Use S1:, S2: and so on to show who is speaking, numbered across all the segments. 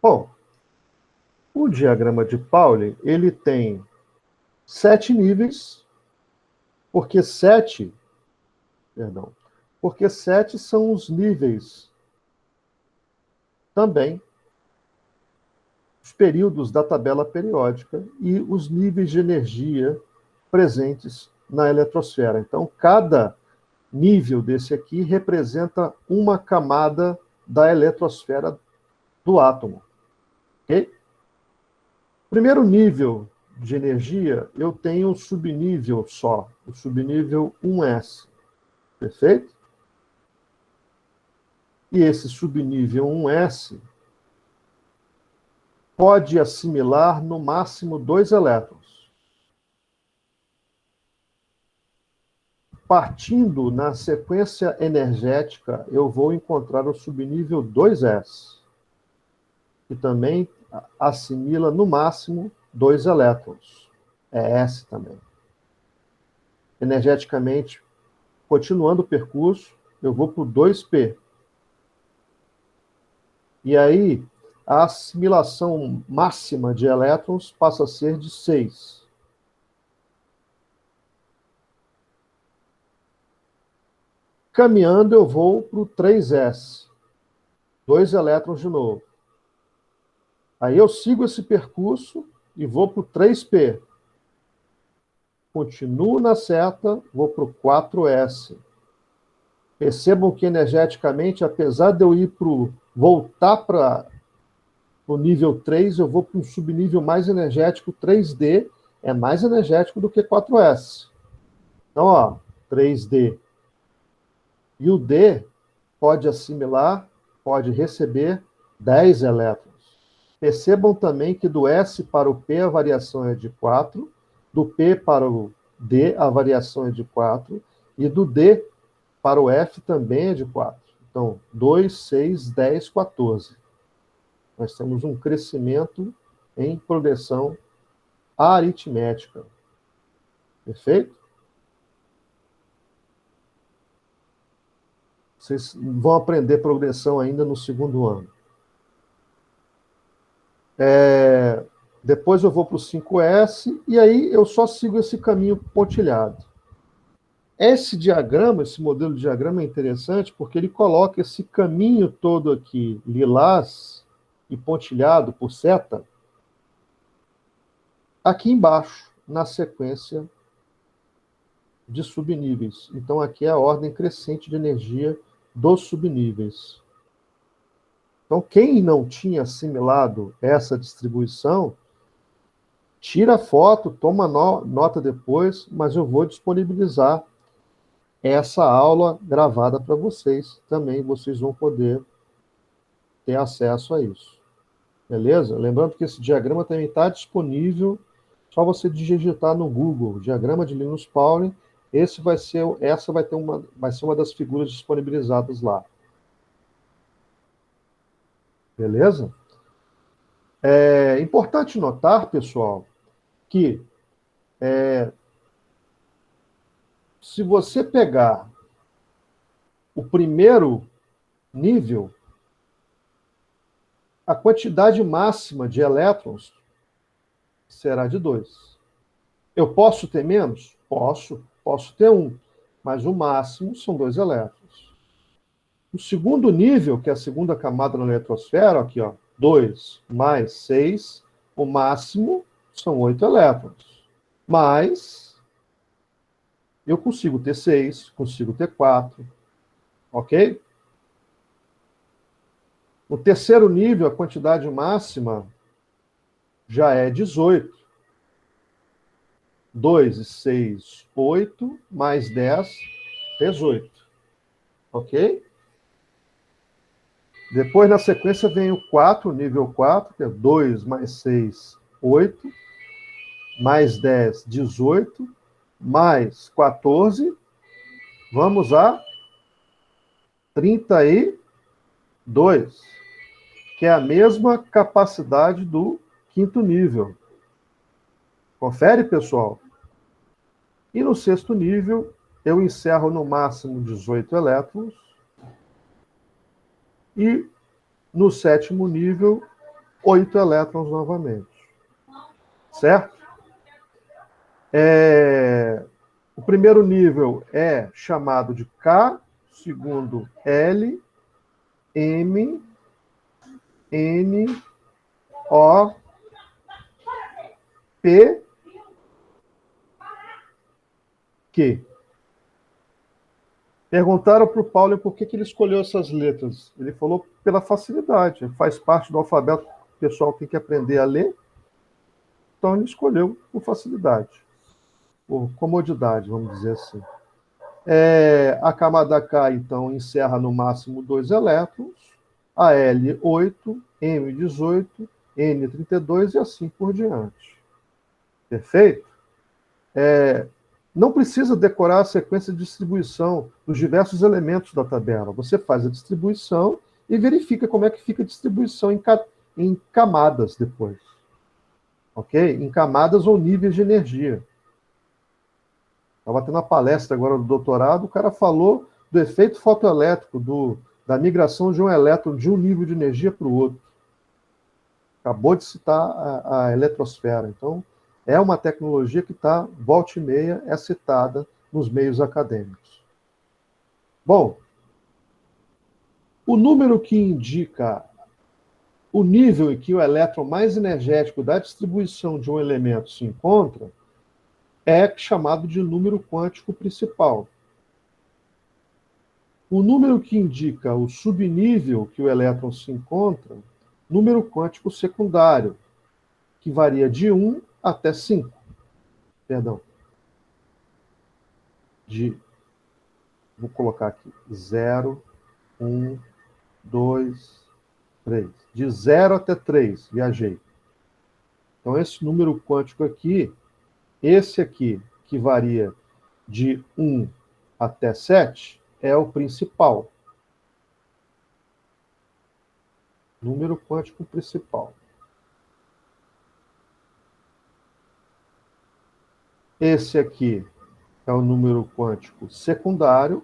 S1: Bom, o diagrama de Pauli, ele tem 7 níveis, porque 7 são os níveis também, os períodos da tabela periódica e os níveis de energia presentes na eletrosfera. Então, cada nível desse aqui representa uma camada da eletrosfera do átomo. Ok? Primeiro nível de energia, eu tenho um subnível só, o subnível 1s. Perfeito? E esse subnível 1s pode assimilar no máximo 2 elétrons. Partindo na sequência energética, eu vou encontrar o subnível 2s, que também assimila no máximo 2 elétrons. É S também. Energeticamente, continuando o percurso, eu vou para o 2p. E aí, a assimilação máxima de elétrons passa a ser de 6. Caminhando, eu vou para o 3s. 2 elétrons de novo. Aí eu sigo esse percurso e vou para o 3p. Continuo na seta, vou para o 4s. Percebam que energeticamente, apesar de eu voltar para o nível 3, eu vou para um subnível mais energético. 3D é mais energético do que 4s. Então, ó, 3D. E o D pode assimilar, pode receber 10 elétrons. Percebam também que do S para o P a variação é de 4, do P para o D a variação é de 4, e do D para o F também é de 4. Então, 2, 6, 10, 14. Nós temos um crescimento em progressão aritmética. Perfeito? Vocês vão aprender progressão ainda no segundo ano. Depois eu vou para o 5S, e aí eu só sigo esse caminho pontilhado. Esse diagrama, esse modelo de diagrama é interessante porque ele coloca esse caminho todo aqui, lilás e pontilhado por seta, aqui embaixo, na sequência de subníveis. Então, aqui é a ordem crescente de energia dos subníveis. Então, quem não tinha assimilado essa distribuição, tira a foto, toma nota depois, mas eu vou disponibilizar essa aula gravada para vocês. Também vocês vão poder ter acesso a isso. Beleza? Lembrando que esse diagrama também está disponível, só você digitar no Google, diagrama de Linus Pauling. Essa vai ser uma das figuras disponibilizadas lá. Beleza? É importante notar, pessoal, que se você pegar o primeiro nível, a quantidade máxima de elétrons será de 2. Eu posso ter menos? Posso ter 1, mas o máximo são 2 elétrons. O segundo nível, que é a segunda camada na eletrosfera, aqui, ó, 2 mais 6, o máximo são 8 elétrons. Mas eu consigo ter 6, consigo ter 4, ok? No terceiro nível, a quantidade máxima já é 18. 2 e 6, 8, mais 10, 18. Ok? Depois, na sequência, vem o 4, nível 4, que é 2 mais 6, 8, mais 10, 18, mais 14, vamos a 32, que é a mesma capacidade do quinto nível. Confere, pessoal? E no sexto nível, eu encerro no máximo 18 elétrons. E No sétimo nível, 8 elétrons novamente. Certo? O primeiro nível é chamado de K, segundo L, M, N, O, P, Q. Perguntaram para o Paulo por que ele escolheu essas letras. Ele falou pela facilidade, faz parte do alfabeto, o pessoal tem que aprender a ler, então ele escolheu por facilidade, por comodidade, vamos dizer assim. A camada K, então, encerra no máximo 2 elétrons, a L 8, M 18, N 32 e assim por diante. Perfeito? Não precisa decorar a sequência de distribuição dos diversos elementos da tabela. Você faz a distribuição e verifica como é que fica a distribuição em camadas depois. Ok? Em camadas ou níveis de energia. Estava tendo uma palestra agora do doutorado, o cara falou do efeito fotoelétrico, da migração de um elétron de um nível de energia para o outro. Acabou de citar a eletrosfera. Então, é uma tecnologia que está, volta e meia, é citada nos meios acadêmicos. Bom, o número que indica o nível em que o elétron mais energético da distribuição de um elemento se encontra é chamado de número quântico principal. O número que indica o subnível que o elétron se encontra, número quântico secundário, que varia de 1 até 5. Perdão. Vou colocar aqui, 0, 1, 2, 3. De 0 até 3, viajei. Então, esse número quântico aqui, esse aqui, que varia de 1 até 7, é o principal. Número quântico principal. Esse aqui é o número quântico secundário.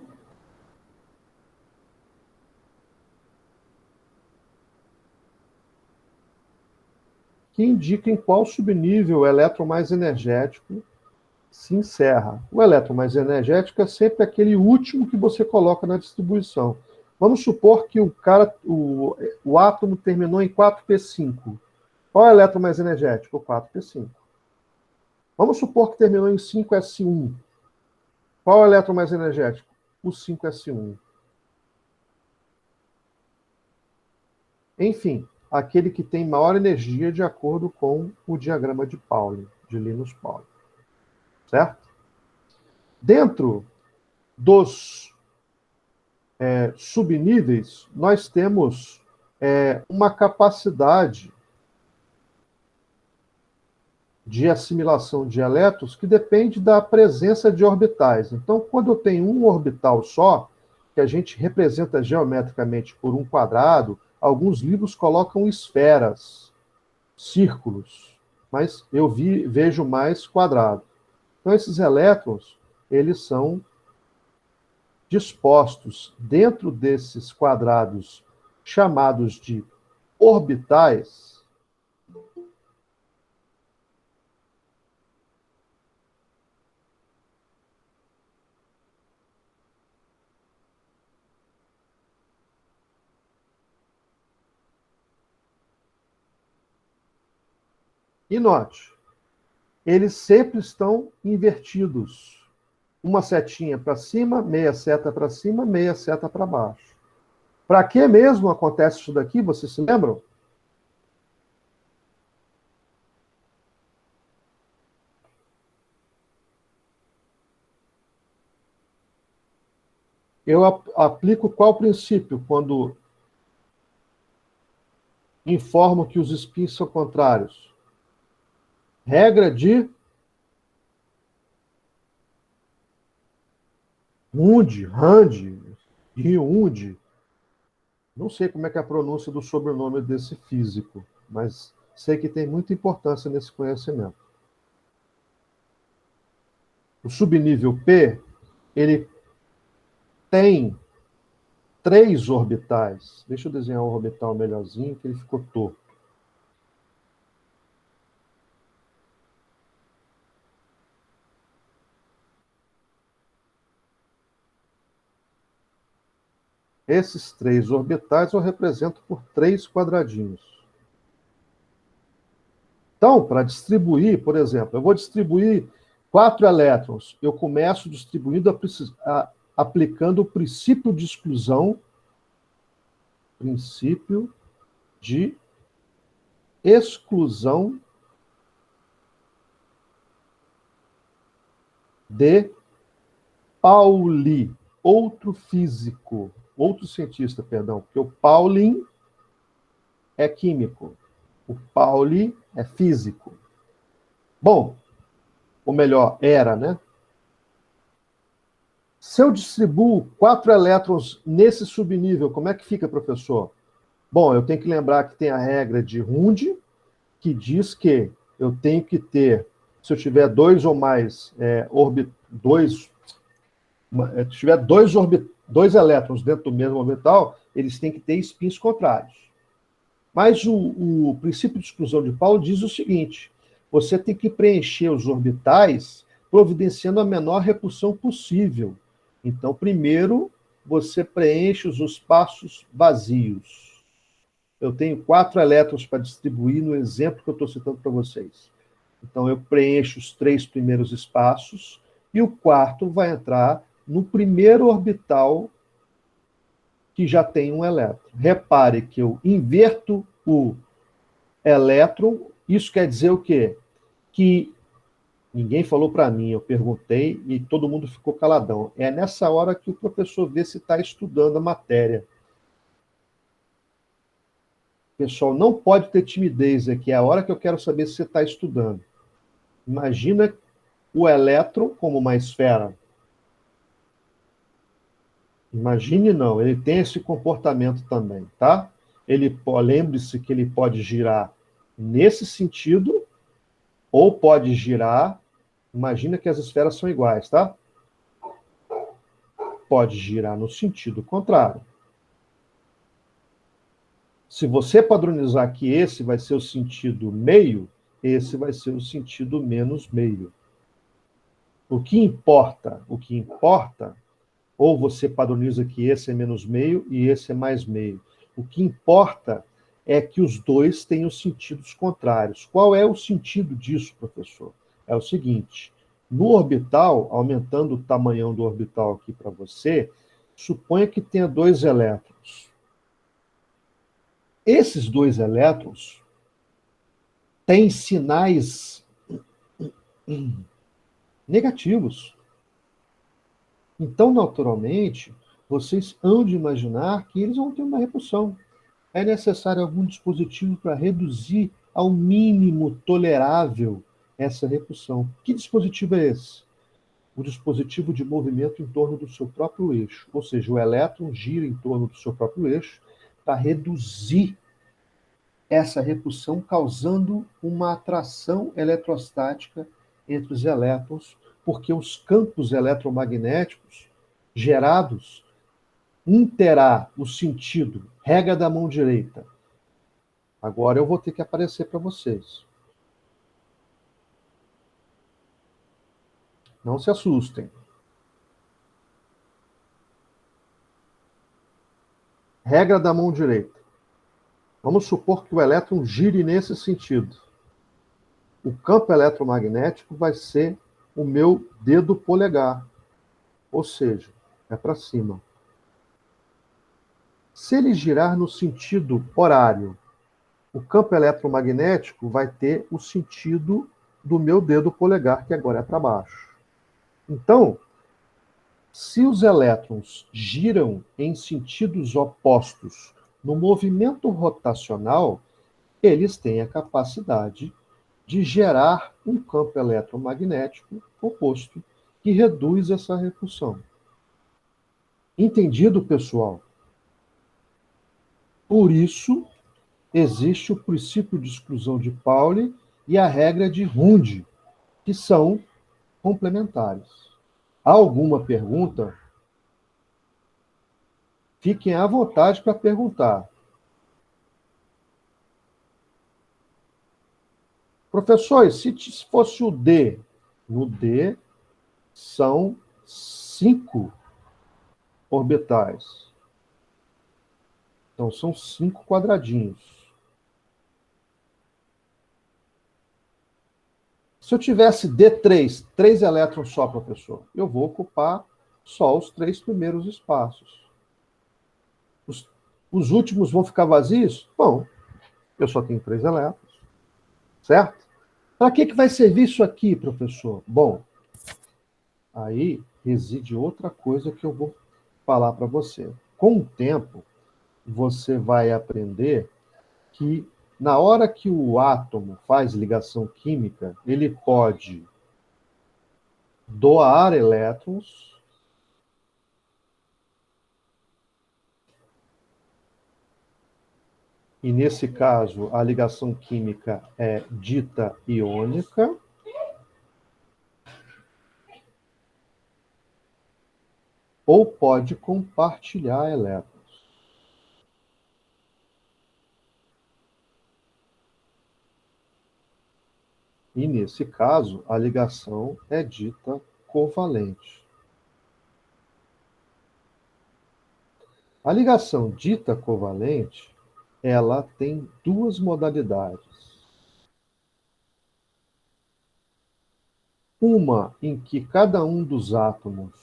S1: Que indica em qual subnível o elétron mais energético se encerra. O elétron mais energético é sempre aquele último que você coloca na distribuição. Vamos supor que o átomo terminou em 4p5. Qual é o elétron mais energético? O 4p5. Vamos supor que terminou em 5s1. Qual é o elétron mais energético? O 5s1. Enfim, aquele que tem maior energia de acordo com o diagrama de Pauling, de Linus Pauling. Certo? Dentro dos subníveis, nós temos uma capacidade de assimilação de elétrons que depende da presença de orbitais. Então, quando eu tenho um orbital só, que a gente representa geometricamente por um quadrado, alguns livros colocam esferas, círculos, mas eu vejo mais quadrado. Então, esses elétrons, eles são dispostos dentro desses quadrados chamados de orbitais. E note, eles sempre estão invertidos. Uma setinha para cima, meia seta para cima, meia seta para baixo. Para que mesmo acontece isso daqui? Vocês se lembram? Eu aplico qual princípio quando informo que os spins são contrários? Regra de Hyund. Não sei como é que é a pronúncia do sobrenome desse físico, mas sei que tem muita importância nesse conhecimento. O subnível P, ele tem 3 orbitais. Deixa eu desenhar um orbital melhorzinho, que ele ficou torto. Esses 3 orbitais eu represento por 3 quadradinhos. Então, para distribuir, por exemplo, eu vou distribuir 4 elétrons. Eu começo distribuindo aplicando o princípio de exclusão. Princípio de exclusão de Pauli, outro físico, outro cientista, perdão, porque o Pauling é químico, o Pauli é físico. Bom, ou melhor, era, né? Se eu distribuo 4 elétrons nesse subnível, como é que fica, professor? Bom, eu tenho que lembrar que tem a regra de Hund, que diz que eu tenho que ter, se eu tiver 2 ou mais se tiver dois elétrons dentro do mesmo orbital, eles têm que ter spins contrários. Mas o princípio de exclusão de Pauli diz o seguinte: você tem que preencher os orbitais providenciando a menor repulsão possível. Então, primeiro, você preenche os espaços vazios. Eu tenho 4 elétrons para distribuir no exemplo que eu estou citando para vocês. Então, eu preencho os 3 primeiros espaços e o quarto vai entrar no primeiro orbital que já tem um elétron. Repare que eu inverto o elétron. Isso quer dizer o quê? Que ninguém falou para mim, eu perguntei e todo mundo ficou caladão. É nessa hora que o professor vê se está estudando a matéria. Pessoal, não pode ter timidez aqui, é a hora que eu quero saber se você está estudando. Imagina o elétron como uma esfera. Imagine não, ele tem esse comportamento também, tá? Lembre-se que ele pode girar nesse sentido, ou pode girar, imagina que as esferas são iguais, tá? Pode girar no sentido contrário. Se você padronizar que esse vai ser o sentido meio, esse vai ser o sentido menos meio. O que importa, ou você padroniza que esse é menos meio e esse é mais meio. O que importa é que os dois tenham sentidos contrários. Qual é o sentido disso, professor? É o seguinte: no orbital, aumentando o tamanhão do orbital aqui para você, suponha que tenha 2 elétrons. Esses 2 elétrons têm sinais negativos. Então, naturalmente, vocês hão de imaginar que eles vão ter uma repulsão. É necessário algum dispositivo para reduzir ao mínimo tolerável essa repulsão. Que dispositivo é esse? O dispositivo de movimento em torno do seu próprio eixo. Ou seja, o elétron gira em torno do seu próprio eixo para reduzir essa repulsão, causando uma atração eletrostática entre os elétrons, porque os campos eletromagnéticos gerados, um terá o sentido regra da mão direita. Agora eu vou ter que aparecer para vocês. Não se assustem. Regra da mão direita. Vamos supor que o elétron gire nesse sentido. O campo eletromagnético vai ser o meu dedo polegar. Ou seja, é para cima. Se ele girar no sentido horário, o campo eletromagnético vai ter o sentido do meu dedo polegar, que agora é para baixo. Então, se os elétrons giram em sentidos opostos no movimento rotacional, eles têm a capacidade de gerar um campo eletromagnético oposto que reduz essa repulsão. Entendido, pessoal? Por isso, existe o princípio de exclusão de Pauli e a regra de Hund, que são complementares. Há alguma pergunta? Fiquem à vontade para perguntar. Professor, e se fosse o D? No D são 5 orbitais. Então, são 5 quadradinhos. Se eu tivesse D3, 3 elétrons só, professor, eu vou ocupar só os 3 primeiros espaços. Os últimos vão ficar vazios? Bom, eu só tenho 3 elétrons, certo? Para que vai servir isso aqui, professor? Bom, aí reside outra coisa que eu vou falar para você. Com o tempo, você vai aprender que na hora que o átomo faz ligação química, ele pode doar elétrons, e nesse caso a ligação química é dita iônica, ou pode compartilhar elétrons. E nesse caso, a ligação é dita covalente. A ligação dita covalente, ela tem 2 modalidades. Uma em que cada um dos átomos,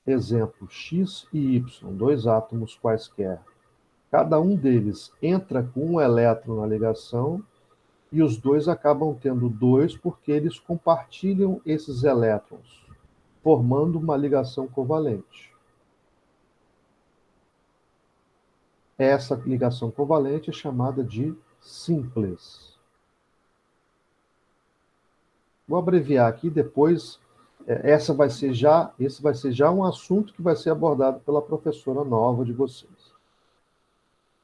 S1: exemplo, X e Y, 2 átomos quaisquer, cada um deles entra com um elétron na ligação e os dois acabam tendo 2 porque eles compartilham esses elétrons, formando uma ligação covalente. Essa ligação covalente é chamada de simples. Vou abreviar aqui, depois esse vai ser já um assunto que vai ser abordado pela professora nova de vocês.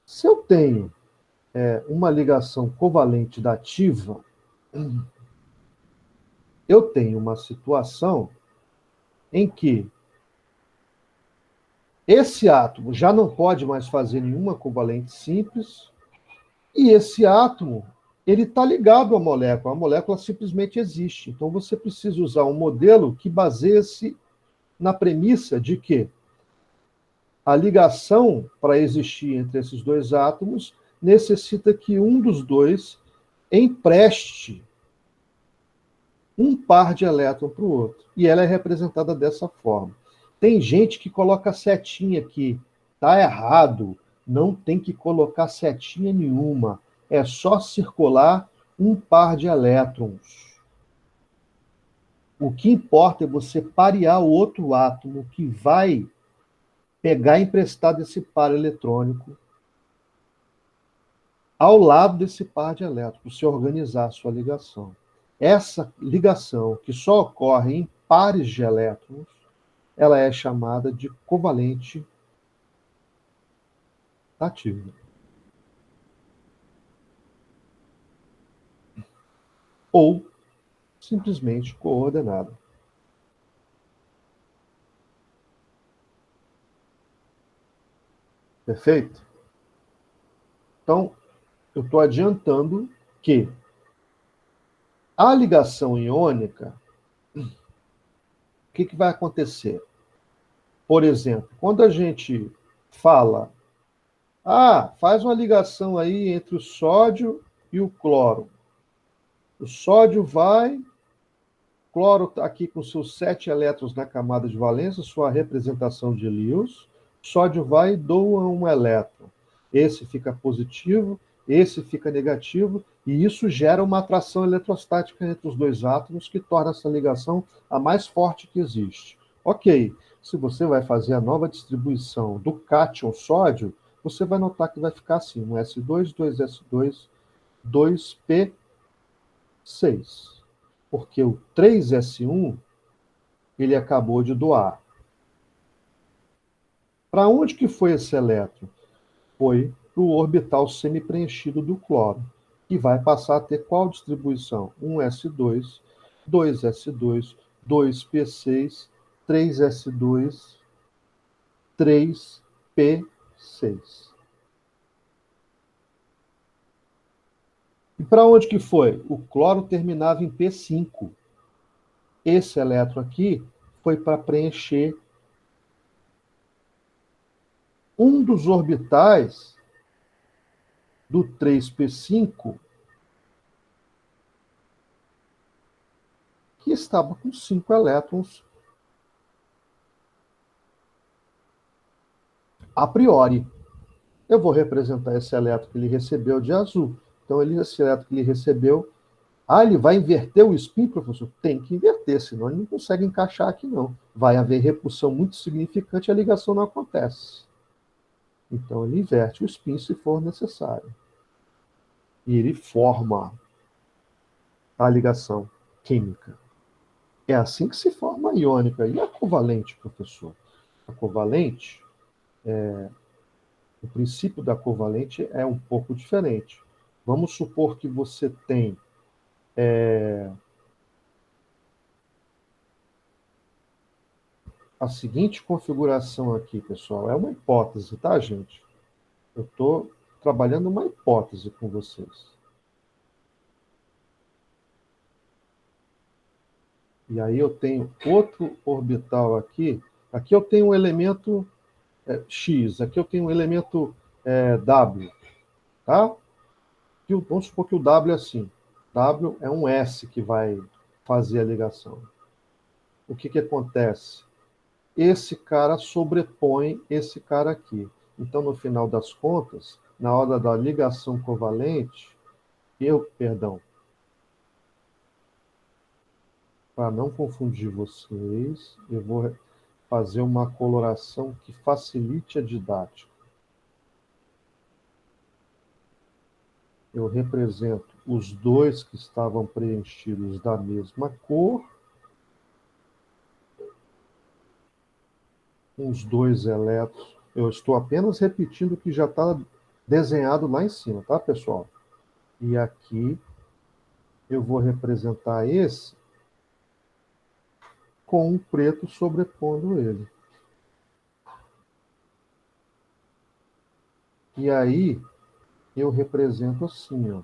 S1: Se eu tenho uma ligação covalente dativa, eu tenho uma situação em que esse átomo já não pode mais fazer nenhuma covalente simples, e esse átomo ele está ligado à molécula, a molécula simplesmente existe. Então você precisa usar um modelo que baseie-se na premissa de que a ligação, para existir entre esses 2 átomos, necessita que um dos dois empreste um par de elétron para o outro. E ela é representada dessa forma. Tem gente que coloca setinha aqui. Está errado. Não tem que colocar setinha nenhuma. É só circular um par de elétrons. O que importa é você parear o outro átomo que vai pegar emprestado esse par eletrônico ao lado desse par de elétrons, se organizar a sua ligação. Essa ligação, que só ocorre em pares de elétrons, ela é chamada de covalente ativa. Ou simplesmente coordenada. Perfeito? Então, eu estou adiantando que a ligação iônica, o que vai acontecer? Por exemplo, quando a gente fala, faz uma ligação aí entre o sódio e o cloro. O sódio vai, o cloro está aqui com seus 7 elétrons na camada de valência, sua representação de Lewis. O sódio vai e doa um elétron. Esse fica positivo, esse fica negativo, e isso gera uma atração eletrostática entre os 2 átomos que torna essa ligação a mais forte que existe. Ok, se você vai fazer a nova distribuição do cátion sódio, você vai notar que vai ficar assim, um S2, 2S2, 2P6. Porque o 3S1, ele acabou de doar. Para onde que foi esse elétron? Foi para o orbital semipreenchido do cloro, que vai passar a ter qual distribuição? 1S2, 2S2, 2P6, 3S2, 3p6. E para onde que foi? O cloro terminava em P5. Esse elétron aqui foi para preencher um dos orbitais do 3p5 que estava com 5 elétrons a priori. Eu vou representar esse elétron que ele recebeu de azul. Então, esse elétron que ele recebeu... ele vai inverter o spin, professor? Tem que inverter, senão ele não consegue encaixar aqui, não. Vai haver repulsão muito significante e a ligação não acontece. Então, ele inverte o spin se for necessário. E ele forma a ligação química. É assim que se forma a iônica. E a covalente, professor? A covalente, o princípio da covalente é um pouco diferente. Vamos supor que você tem a seguinte configuração aqui, pessoal. É uma hipótese, tá, gente? Eu estou trabalhando uma hipótese com vocês. E aí eu tenho outro orbital aqui. Aqui eu tenho um elemento X, aqui eu tenho um elemento W, tá? Vamos supor que o W é assim. W é um S que vai fazer a ligação. O que que acontece? Esse cara sobrepõe esse cara aqui. Então, no final das contas, na hora da ligação covalente, para não confundir vocês, eu vou fazer uma coloração que facilite a didática. Eu represento os dois que estavam preenchidos da mesma cor, os dois elétrons. Eu estou apenas repetindo o que já está desenhado lá em cima, tá, pessoal? E aqui eu vou representar esse com um preto sobrepondo ele. E aí eu represento assim, ó.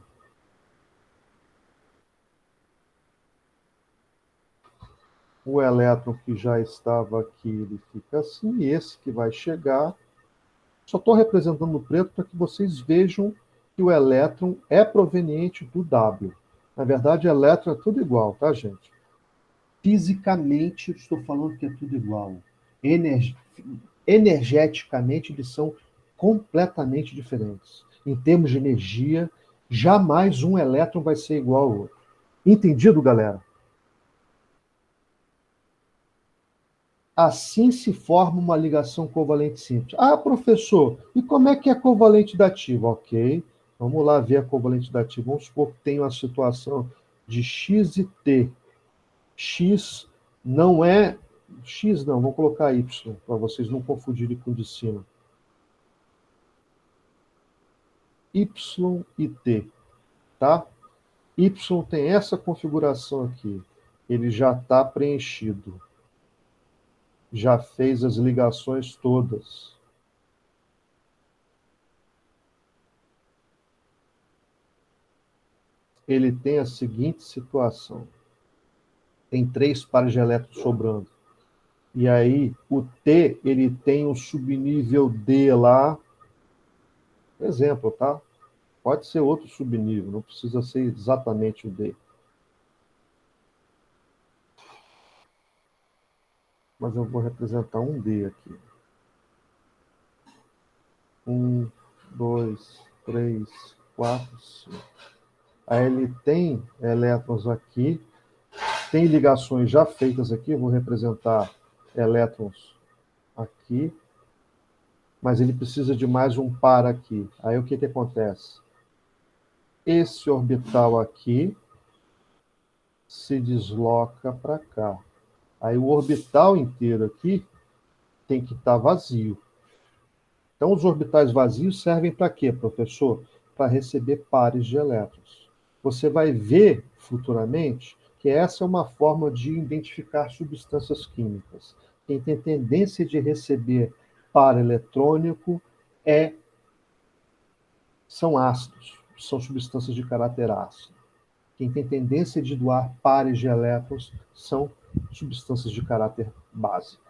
S1: O elétron que já estava aqui, ele fica assim, e esse que vai chegar. Só estou representando o preto para que vocês vejam que o elétron é proveniente do W. Na verdade, elétron é tudo igual, tá, gente? Fisicamente, estou falando que é tudo igual. Energeticamente, eles são completamente diferentes. Em termos de energia, jamais um elétron vai ser igual ao outro. Entendido, galera? Assim se forma uma ligação covalente simples. Ah, professor, e como é que é covalente dativa? Ok, vamos lá ver a covalente dativa. Vamos supor que tem uma situação de X e T. X não é... X não, vamos colocar Y, para vocês não confundirem com o de cima. Y e T, tá? Y tem essa configuração aqui. Ele já está preenchido. Já fez as ligações todas. Ele tem a seguinte situação. Tem 3 pares de elétrons sobrando. E aí, o T, ele tem um subnível D lá. Exemplo, tá? Pode ser outro subnível, não precisa ser exatamente o D. Mas eu vou representar um D aqui. 1, 2, 3, 4, 5. Aí ele tem elétrons aqui, tem ligações já feitas aqui, eu vou representar elétrons aqui, mas ele precisa de mais um par aqui. Aí o que que acontece? Esse orbital aqui se desloca para cá. Aí o orbital inteiro aqui tem que estar vazio. Então, os orbitais vazios servem para quê, professor? Para receber pares de elétrons. Você vai ver futuramente que essa é uma forma de identificar substâncias químicas. Quem tem tendência de receber par eletrônico são ácidos, são substâncias de caráter ácido. Quem tem tendência de doar pares de elétrons são substâncias de caráter básico.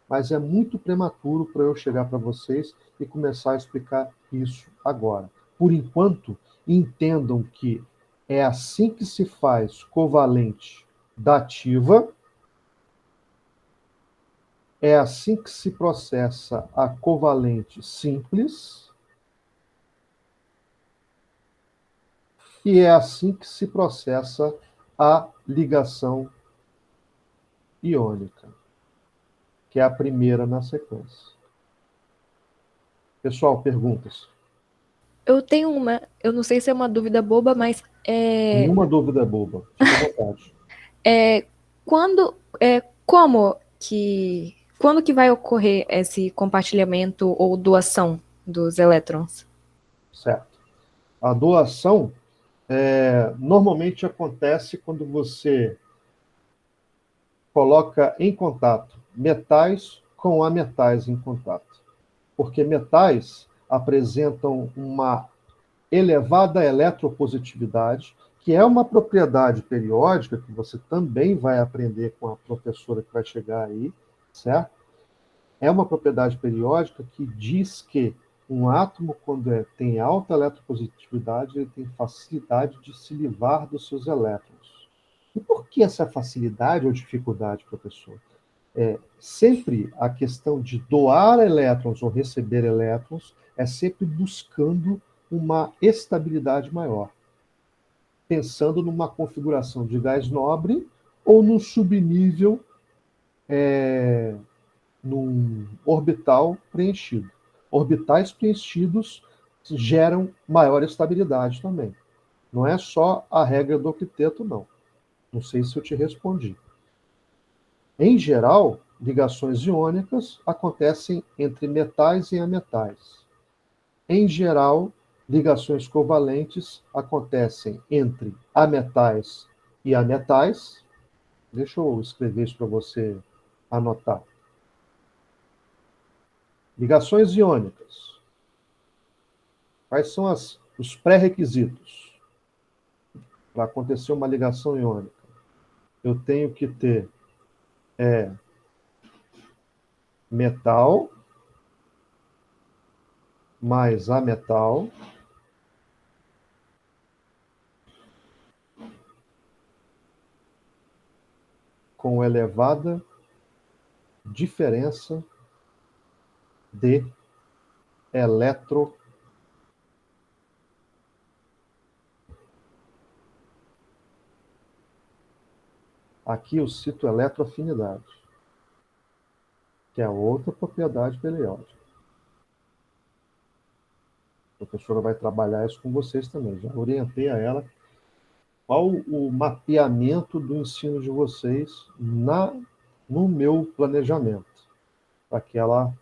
S1: Mas é muito prematuro para eu chegar para vocês e começar a explicar isso agora. Por enquanto, entendam que é assim que se faz covalente dativa, é assim que se processa a covalente simples, e é assim que se processa a ligação iônica, que é a primeira na sequência. Pessoal, perguntas?
S2: Eu tenho uma, eu não sei se é uma dúvida boba, mas
S1: Nenhuma dúvida é boba. Fica à vontade.
S2: é, quando, quando que vai ocorrer esse compartilhamento ou doação dos elétrons?
S1: Certo. A doação normalmente acontece quando você coloca em contato metais com ametais em contato. Porque metais apresentam uma elevada eletropositividade, que é uma propriedade periódica que você também vai aprender com a professora que vai chegar aí, certo? É uma propriedade periódica que diz que um átomo, quando tem alta eletropositividade, ele tem facilidade de se livrar dos seus elétrons. E por que essa facilidade ou dificuldade, professor? Sempre a questão de doar elétrons ou receber elétrons é sempre buscando uma estabilidade maior, pensando numa configuração de gás nobre ou num subnível, num orbital preenchido. Orbitais preenchidos geram maior estabilidade também. Não é só a regra do octeto, não. Não sei se eu te respondi. Em geral, ligações iônicas acontecem entre metais e ametais. Em geral, ligações covalentes acontecem entre ametais e ametais. Deixa eu escrever isso para você anotar. Ligações iônicas. Quais são os pré-requisitos para acontecer uma ligação iônica? Eu tenho que ter metal mais ametal com elevada diferença de eletro. Aqui eu cito eletroafinidade, que é outra propriedade periódica. A professora vai trabalhar isso com vocês também. Já orientei a ela qual o mapeamento do ensino de vocês no meu planejamento, para que ela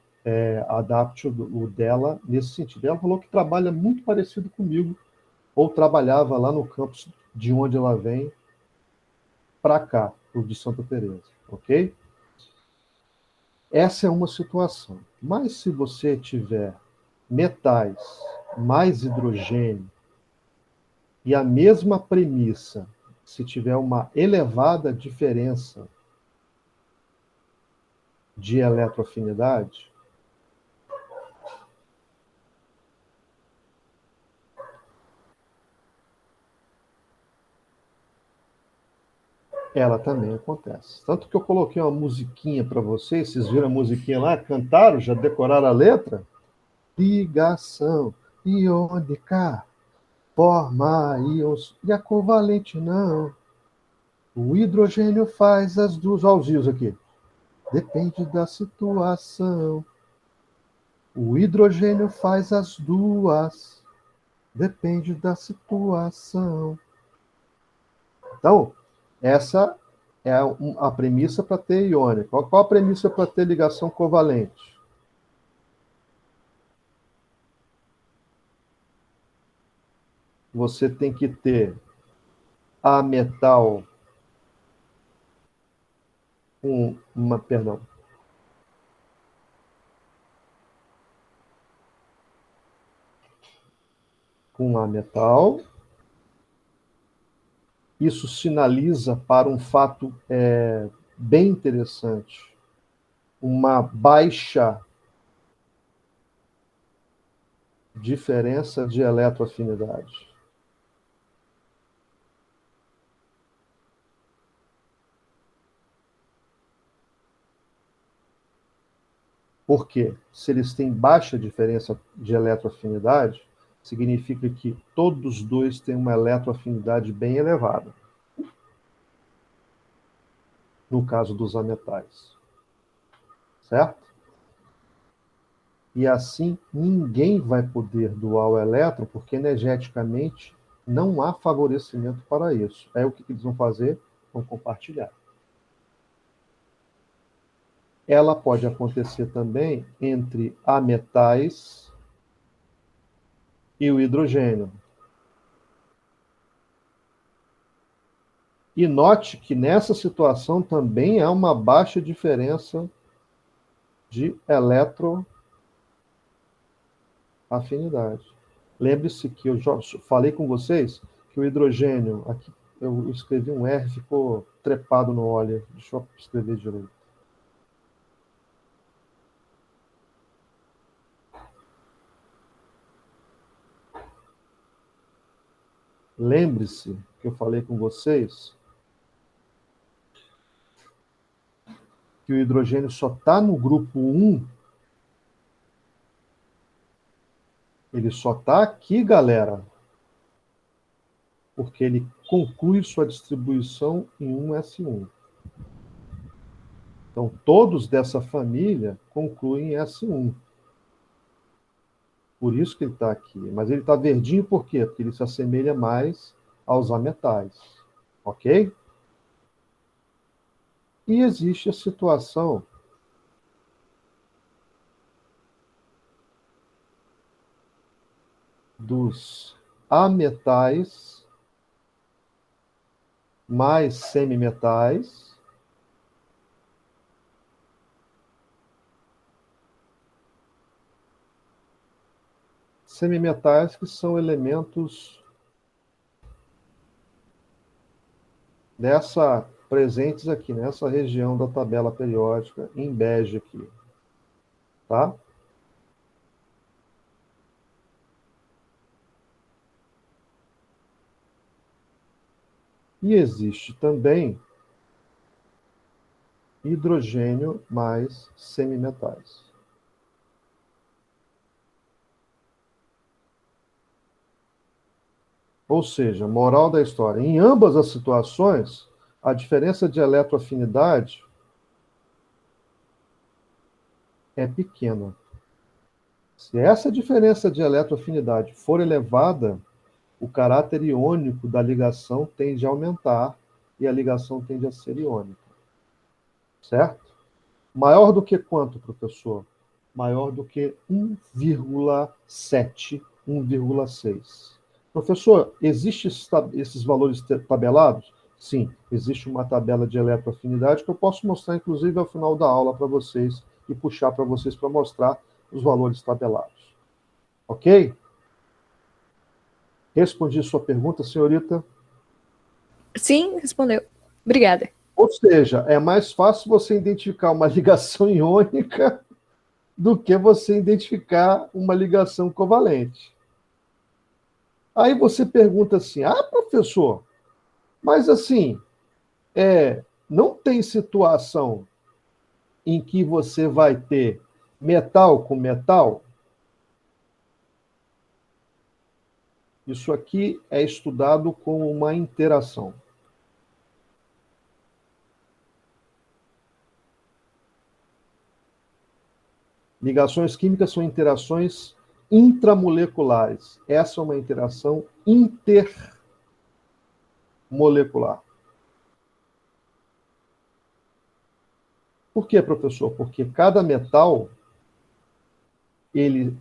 S1: adapte o dela nesse sentido. Ela falou que trabalha muito parecido comigo, ou trabalhava lá no campus de onde ela vem, para cá, o de Santa Teresa, ok? Essa é uma situação. Mas se você tiver metais mais hidrogênio e a mesma premissa, se tiver uma elevada diferença de eletroafinidade, ela também acontece. Tanto que eu coloquei uma musiquinha para vocês, vocês viram a musiquinha lá, cantaram, já decoraram a letra? Ligação iônica forma íons, e a covalente não. O hidrogênio faz as duas. Olha os íons aqui. Depende da situação. O hidrogênio faz as duas. Depende da situação. Então, essa é a premissa para ter iônica. Qual a premissa para ter ligação covalente? Você tem que ter a metal perdão. com A metal. Isso sinaliza para um fato bem interessante, uma baixa diferença de eletroafinidade. Por quê? Se eles têm baixa diferença de eletroafinidade, significa que todos dois têm uma eletroafinidade bem elevada. No caso dos ametais. Certo? E assim, ninguém vai poder doar o elétron, porque energeticamente não há favorecimento para isso. Aí o que eles vão fazer? Vão compartilhar. Ela pode acontecer também entre ametais e o hidrogênio. E note que nessa situação também há uma baixa diferença de eletroafinidade. Lembre-se que eu já falei com vocês que o hidrogênio, aqui eu escrevi um R, ficou trepado no óleo. Deixa eu escrever direito. Lembre-se que eu falei com vocês que o hidrogênio só está no grupo 1. Ele só está aqui, galera, porque ele conclui sua distribuição em 1s1. Então, todos dessa família concluem S1. Por isso que ele está aqui. Mas ele está verdinho por quê? Porque ele se assemelha mais aos ametais. Ok? E existe a situação dos ametais mais semimetais semimetais que são elementos presentes aqui nessa região da tabela periódica em bege aqui, tá? E existe também hidrogênio mais semimetais. Ou seja, moral da história, em ambas as situações, a diferença de eletroafinidade é pequena. Se essa diferença de eletroafinidade for elevada, o caráter iônico da ligação tende a aumentar e a ligação tende a ser iônica. Certo? Maior do que quanto, professor? Maior do que 1,7, 1,6. Professor, existem esses valores tabelados? Sim, existe uma tabela de eletroafinidade que eu posso mostrar, inclusive, ao final da aula para vocês e puxar para vocês para mostrar os valores tabelados. Ok? Respondi sua pergunta, senhorita?
S2: Sim, respondeu. Obrigada.
S1: Ou seja, é mais fácil você identificar uma ligação iônica do que você identificar uma ligação covalente. Aí você pergunta assim, professor, mas assim, não tem situação em que você vai ter metal com metal? Isso aqui é estudado como uma interação. Ligações químicas são interações intramoleculares. Essa é uma interação intermolecular. Por quê, professor? Porque cada metal ele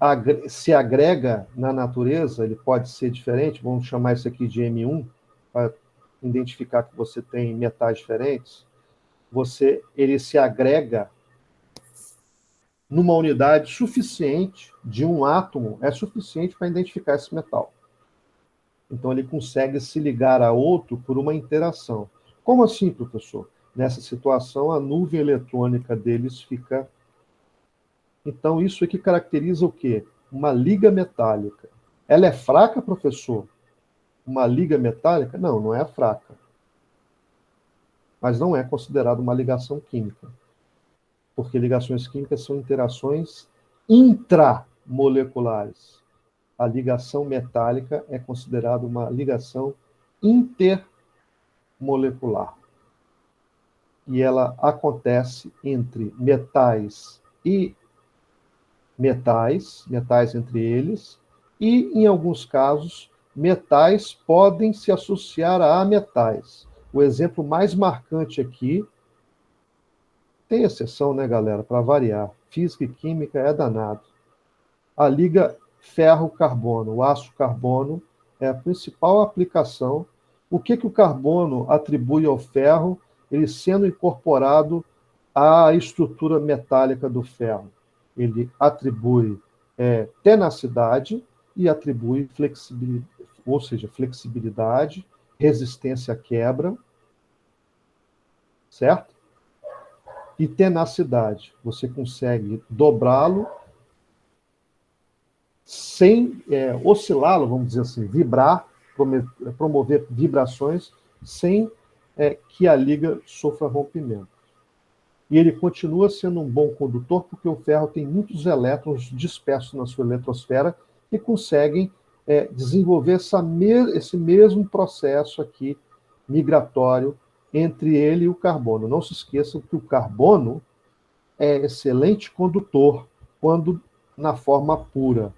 S1: se agrega na natureza, ele pode ser diferente, vamos chamar isso aqui de M1, para identificar que você tem metais diferentes. Ele se agrega numa unidade suficiente de um átomo, é suficiente para identificar esse metal. Então, ele consegue se ligar a outro por uma interação. Como assim, professor? Nessa situação, a nuvem eletrônica deles fica... Então, isso é que caracteriza o quê? Uma liga metálica. Ela é fraca, professor? Uma liga metálica? Não, não é fraca. Mas não é considerada uma ligação química. Porque ligações químicas são interações intramoleculares. A ligação metálica é considerada uma ligação intermolecular. E ela acontece entre metais e metais, metais entre eles, e, em alguns casos, metais podem se associar a metais. O exemplo mais marcante aqui, tem exceção, né, galera, para variar. Física e química é danado. A liga ferro-carbono, o aço-carbono, é a principal aplicação. O que o carbono atribui ao ferro, ele sendo incorporado à estrutura metálica do ferro? Ele atribui tenacidade e atribui flexibilidade, ou seja, flexibilidade, resistência à quebra, certo? E tenacidade. Você consegue dobrá-lo sem oscilá-lo, vamos dizer assim, vibrar, promover vibrações, sem que a liga sofra rompimento. E ele continua sendo um bom condutor porque o ferro tem muitos elétrons dispersos na sua eletrosfera que conseguem desenvolver esse mesmo processo aqui migratório entre ele e o carbono. Não se esqueçam que o carbono é excelente condutor quando na forma pura.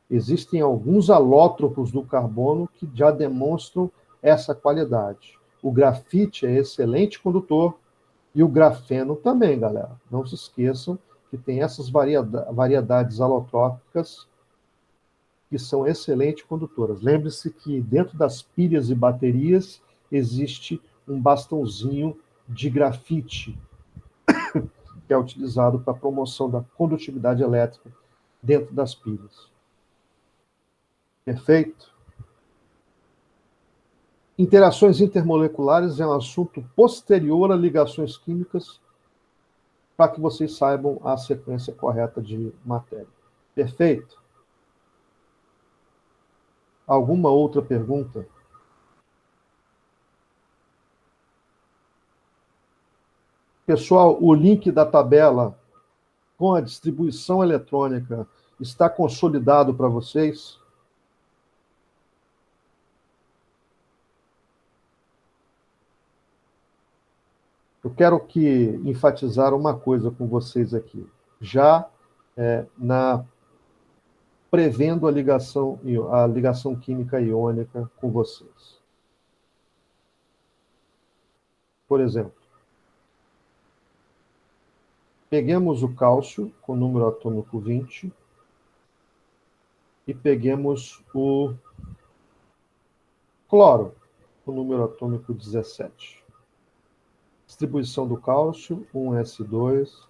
S1: Existem alguns alótropos do carbono que já demonstram essa qualidade. O grafite é excelente condutor e o grafeno também, galera. Não se esqueçam que tem essas variedades alotrópicas que são excelentes condutoras. Lembre-se que dentro das pilhas e baterias existe um bastãozinho de grafite que é utilizado para a promoção da condutividade elétrica dentro das pilhas. Perfeito? Interações intermoleculares é um assunto posterior a ligações químicas, para que vocês saibam a sequência correta de matéria. Perfeito? Alguma outra pergunta? Pessoal, o link da tabela com a distribuição eletrônica está consolidado para vocês? Eu quero enfatizar uma coisa com vocês aqui. Já prevendo a ligação química iônica com vocês. Por exemplo, peguemos o cálcio com número atômico 20 e peguemos o cloro com número atômico 17. Distribuição do cálcio, 1s2,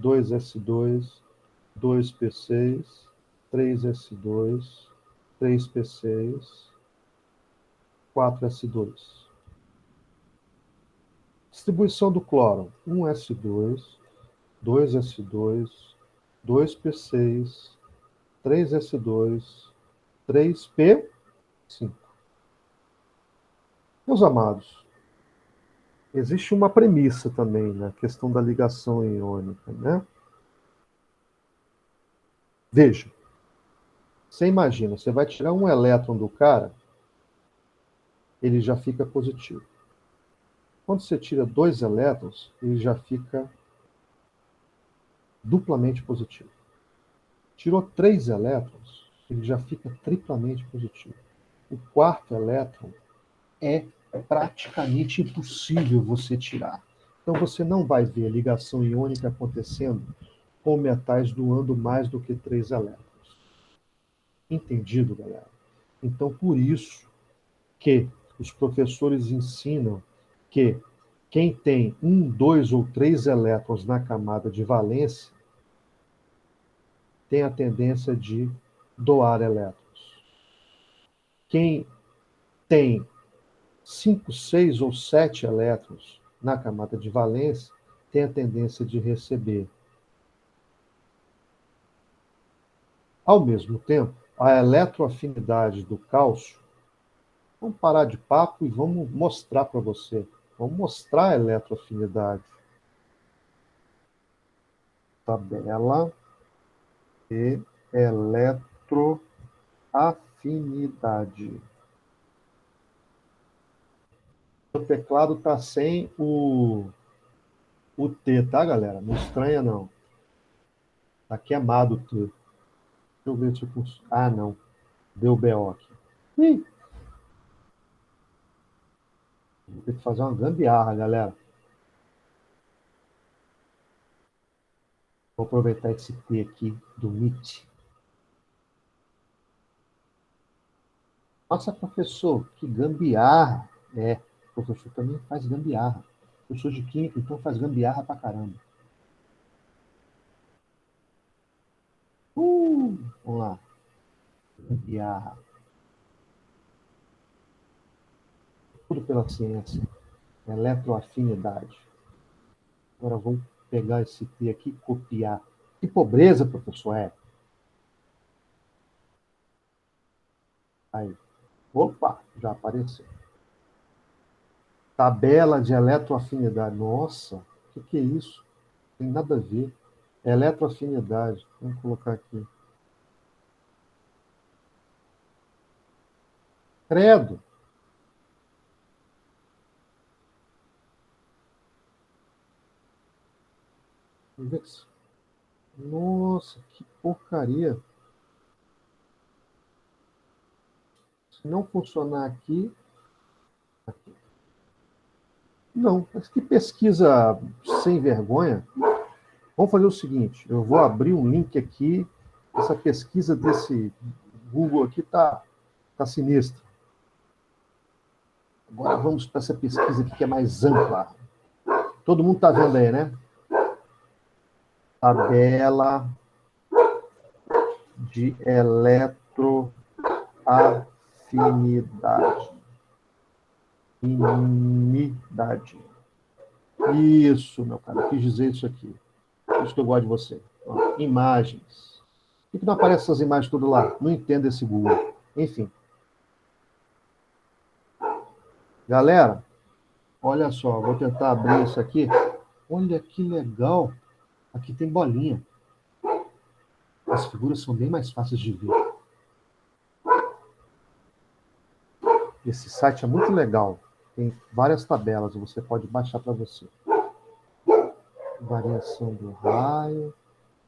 S1: 2s2, 2p6, 3s2, 3p6, 4s2. Distribuição do cloro, 1s2, 2s2, 2p6, 3s2, 3p5. Meus amados, existe uma premissa também na questão da ligação iônica, né? Veja, você imagina, você vai tirar um elétron do cara, ele já fica positivo. Quando você tira 2 elétrons, ele já fica duplamente positivo. Tirou 3 elétrons, ele já fica triplamente positivo. O quarto elétron é praticamente impossível você tirar. Então você não vai ver ligação iônica acontecendo com metais doando mais do que 3 elétrons. Entendido, galera? Então, por isso que os professores ensinam que quem tem 1, 2 ou 3 elétrons na camada de valência tem a tendência de doar elétrons. Quem tem 5, 6 ou 7 elétrons na camada de valência, tem a tendência de receber. Ao mesmo tempo, a eletroafinidade do cálcio, vamos parar de papo e vamos mostrar para você. Vamos mostrar a eletroafinidade. Tabela de eletroafinidade. O teclado está sem o T, tá, galera? Não estranha, não. Está queimado o T. Deixa eu ver se eu consigo. Ah, não. Deu BO aqui. Ih. Vou ter que fazer uma gambiarra, galera. Vou aproveitar esse T aqui do Meet. Nossa, professor, que gambiarra. É, o professor também faz gambiarra. Eu sou de química, então faz gambiarra pra caramba. Vamos lá. Gambiarra. Tudo pela ciência. Eletroafinidade. Agora vou pegar esse T aqui e copiar. Que pobreza, professor, é. Aí. Opa, já apareceu. Tabela de eletroafinidade. Nossa, o que é isso? Tem nada a ver. Eletroafinidade. Vamos colocar aqui. Credo. Nossa, que porcaria. Se não funcionar aqui. Não, mas que pesquisa sem vergonha. Vamos fazer o seguinte, eu vou abrir um link aqui. Essa pesquisa desse Google aqui tá sinistra. Agora vamos para essa pesquisa aqui que é mais ampla. Todo mundo está vendo aí, né? Tabela de eletroafinidade. Afinidade. Isso, meu cara, eu quis dizer isso aqui. Por isso que eu gosto de você. Ó, imagens. Por que não aparecem essas imagens tudo lá? Não entendo esse Google. Enfim. Galera, olha só, vou tentar abrir isso aqui. Olha que legal. Aqui tem bolinha. As figuras são bem mais fáceis de ver. Esse site é muito legal. Tem várias tabelas, você pode baixar para você. Variação do raio,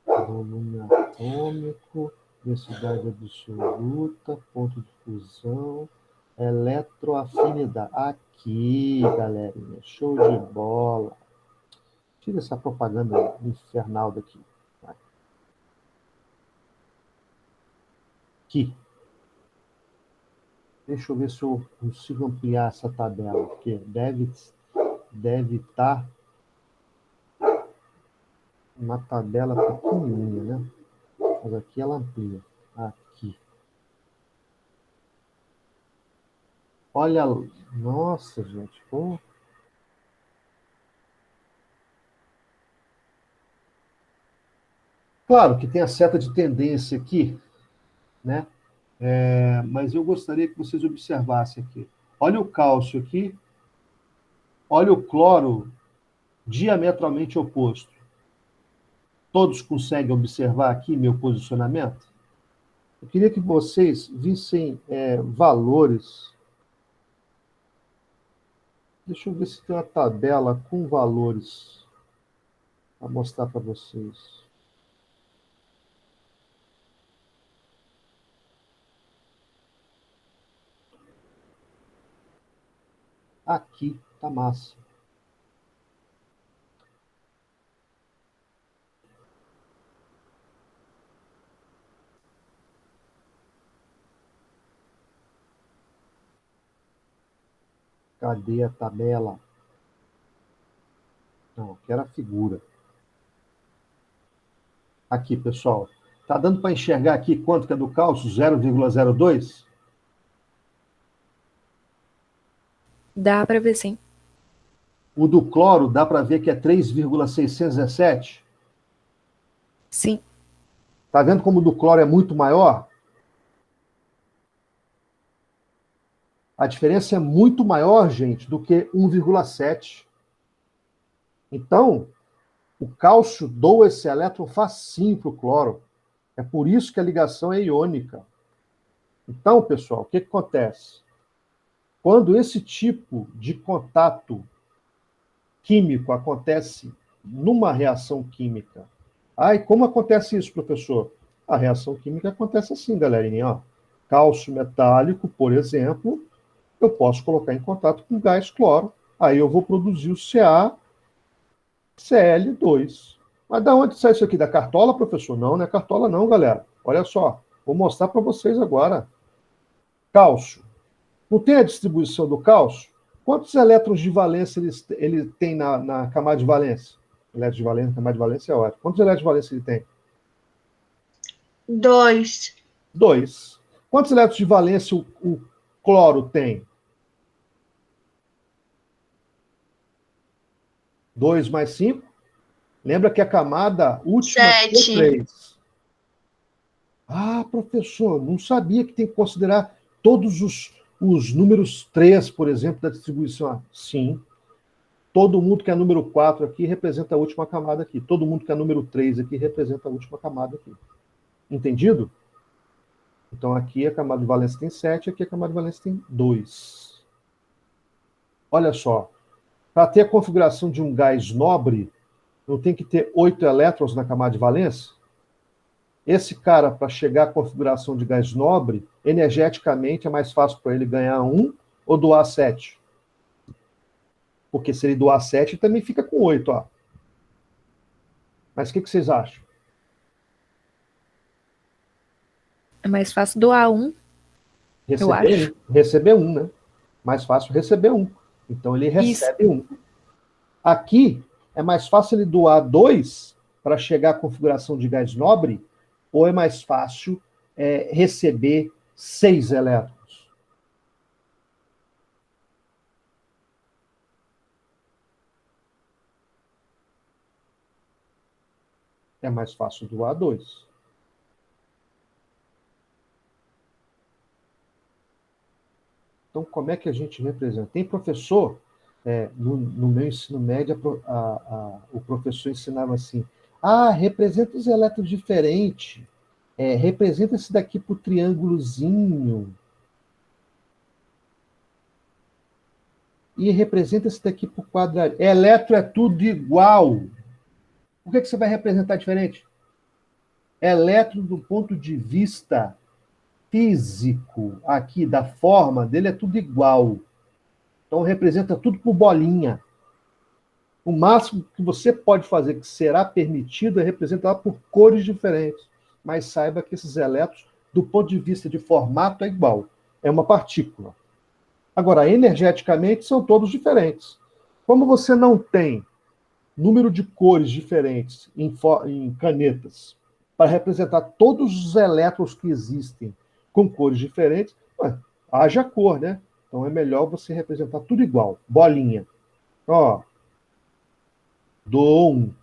S1: volume atômico, densidade absoluta, ponto de fusão, eletroafinidade. Aqui, galerinha, show de bola. Tira essa propaganda infernal daqui. Vai. Aqui. Deixa eu ver se eu consigo ampliar essa tabela, porque deve estar uma tabela pequenininha, né? Mas aqui ela amplia. Aqui. Olha, nossa, gente. Pô. Claro que tem a seta de tendência aqui, né? Mas eu gostaria que vocês observassem aqui. Olha o cálcio aqui. Olha o cloro diametralmente oposto. Todos conseguem observar aqui meu posicionamento? Eu queria que vocês vissem valores. Deixa eu ver se tem uma tabela com valores para mostrar para vocês. Aqui, tá massa. Cadê a tabela? Não, quero a figura. Aqui, pessoal. Tá dando para enxergar aqui quanto que é do cálcio? 0,02?
S2: Dá para ver, sim.
S1: O do cloro, dá para ver que é 3,617?
S2: Sim.
S1: Tá vendo como o do cloro é muito maior? A diferença é muito maior, gente, do que 1,7. Então, o cálcio doa esse elétron facinho para o cloro. É por isso que a ligação é iônica. Então, pessoal, o que acontece? Quando esse tipo de contato químico acontece numa reação química. E como acontece isso, professor? A reação química acontece assim, galerinha. Ó. Cálcio metálico, por exemplo, eu posso colocar em contato com gás cloro. Aí eu vou produzir o CaCl2. Mas da onde sai isso aqui? Da cartola, professor? Não, não é cartola não, galera. Olha só, vou mostrar para vocês agora. Cálcio. Não tem a distribuição do cálcio? Quantos elétrons de valência ele tem na camada de valência? Elétrons de valência, camada de valência é ótimo. Quantos elétrons de valência ele tem?
S3: 2.
S1: 2. Quantos elétrons de valência o cloro tem? 2 mais 5. Lembra que a camada última é 3. Professor, não sabia que tem que considerar todos os números 3, por exemplo, da distribuição. Sim. Todo mundo que é número 4 aqui representa a última camada aqui. Todo mundo que é número 3 aqui representa a última camada aqui. Entendido? Então aqui a camada de valência tem 7, aqui a camada de valência tem 2. Olha só. Para ter a configuração de um gás nobre, não tem que ter 8 elétrons na camada de valência? Esse cara, para chegar à configuração de gás nobre, energeticamente é mais fácil para ele ganhar 1 ou doar 7? Porque se ele doar 7, ele também fica com 8. Ó. Mas o que vocês acham?
S2: É mais fácil doar 1, eu acho.
S1: Receber 1, né? Mais fácil receber 1. Então ele recebe 1. Aqui é mais fácil ele doar 2 para chegar à configuração de gás nobre, ou é mais fácil receber 6 elétrons? É mais fácil doar 2. Então, como é que a gente representa? Tem professor, no meu ensino médio, o professor ensinava assim, representa os elétrons diferentes, representa esse daqui por triângulozinho, e representa esse daqui por quadrado. Elétron é tudo igual. Por que você vai representar diferente? Elétron, do ponto de vista físico, aqui, da forma dele, é tudo igual. Então, representa tudo por bolinha. O máximo que você pode fazer, que será permitido, é representar por cores diferentes. Mas saiba que esses elétrons, do ponto de vista de formato, é igual. É uma partícula. Agora, energeticamente, são todos diferentes. Como você não tem número de cores diferentes em canetas para representar todos os elétrons que existem com cores diferentes, haja cor, né? Então é melhor você representar tudo igual. Bolinha. Ó, dou 1.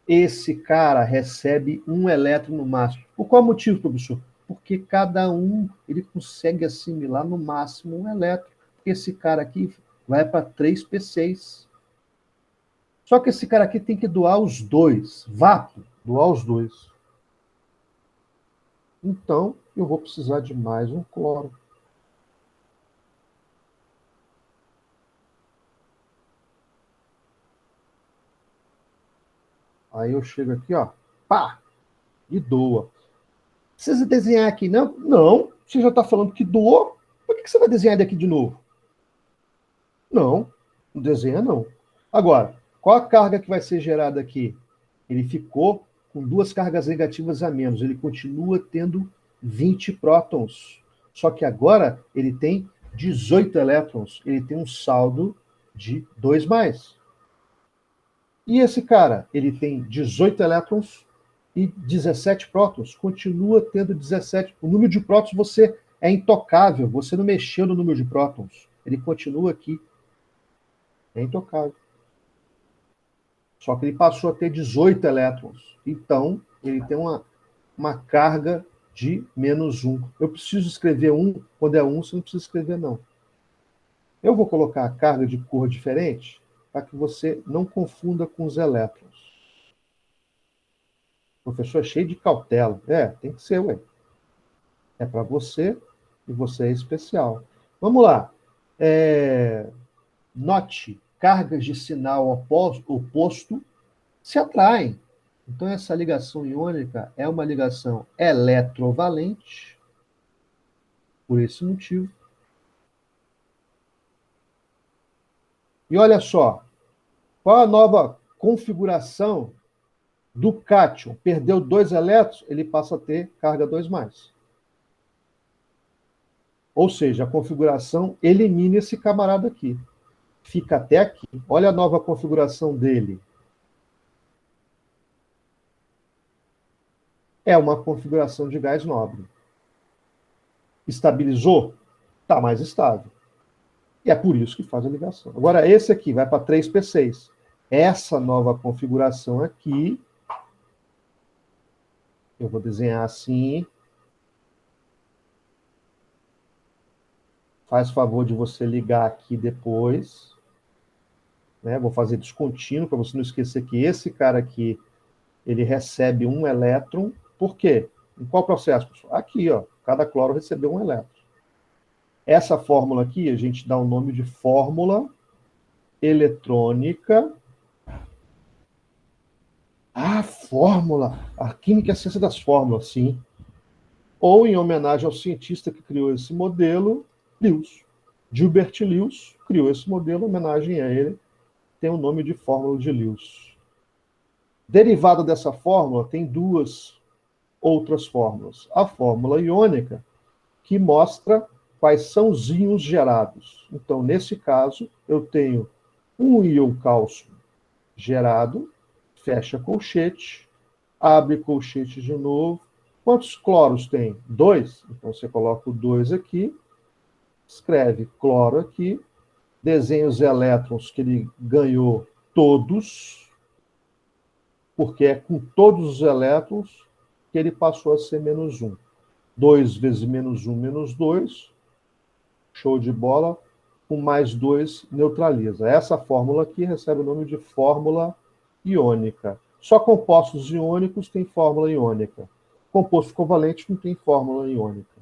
S1: Esse cara recebe 1 elétron no máximo. Por qual motivo, professor? Porque cada um ele consegue assimilar no máximo 1 elétron. Porque esse cara aqui vai para 3p6. Só que esse cara aqui tem que doar os 2. Vapo, doar os 2. Então, eu vou precisar de mais um cloro. Aí eu chego aqui, ó, pá, e doa. Precisa desenhar aqui, não? Não, você já está falando que doou. Por que você vai desenhar daqui de novo? Não desenha não. Agora, qual a carga que vai ser gerada aqui? Ele ficou com 2 cargas negativas a menos. Ele continua tendo 20 prótons. Só que agora ele tem 18 elétrons. Ele tem um saldo de 2+. E esse cara, ele tem 18 elétrons e 17 prótons. Continua tendo 17. O número de prótons você é intocável. Você não mexeu no número de prótons. Ele continua aqui É intocável. Só que ele passou a ter 18 elétrons. Então, ele tem uma carga de -1. Eu preciso escrever 1, quando é 1, você não precisa escrever, não. Eu vou colocar a carga de cor diferente para que você não confunda com os elétrons. O professor é cheio de cautela. Tem que ser, ué. É para você e você é especial. Vamos lá. Note, cargas de sinal oposto se atraem. Então, essa ligação iônica é uma ligação eletrovalente, por esse motivo. E olha só, qual a nova configuração do cátion? Perdeu 2 elétrons, ele passa a ter carga 2+. Ou seja, a configuração elimina esse camarada aqui. Fica até aqui. Olha a nova configuração dele. É uma configuração de gás nobre. Estabilizou? Está mais estável. E é por isso que faz a ligação. Agora, esse aqui vai para 3p6. Essa nova configuração aqui, eu vou desenhar assim. Faz favor de você ligar aqui depois. Vou fazer descontínuo para você não esquecer que esse cara aqui, ele recebe 1 elétron. Por quê? Em qual processo, pessoal? Aqui, ó. Cada cloro recebeu 1 elétron. Essa fórmula aqui, a gente dá o nome de fórmula eletrônica. Fórmula! A química é a ciência das fórmulas, sim. Ou em homenagem ao cientista que criou esse modelo, Lewis. Gilbert Lewis criou esse modelo, em homenagem a ele, tem o nome de fórmula de Lewis. Derivada dessa fórmula, tem 2 outras fórmulas. A fórmula iônica, que mostra quais são os íons gerados. Então, nesse caso, eu tenho um íon cálcio gerado, fecha colchete, abre colchete de novo. Quantos cloros tem? 2. Então, você coloca o 2 aqui, escreve cloro aqui, desenha os elétrons que ele ganhou todos, porque é com todos os elétrons que ele passou a ser -1. 2 vezes -1, -2, show de bola, com +2 neutraliza. Essa fórmula aqui recebe o nome de fórmula iônica. Só compostos iônicos têm fórmula iônica. Composto covalente não tem fórmula iônica.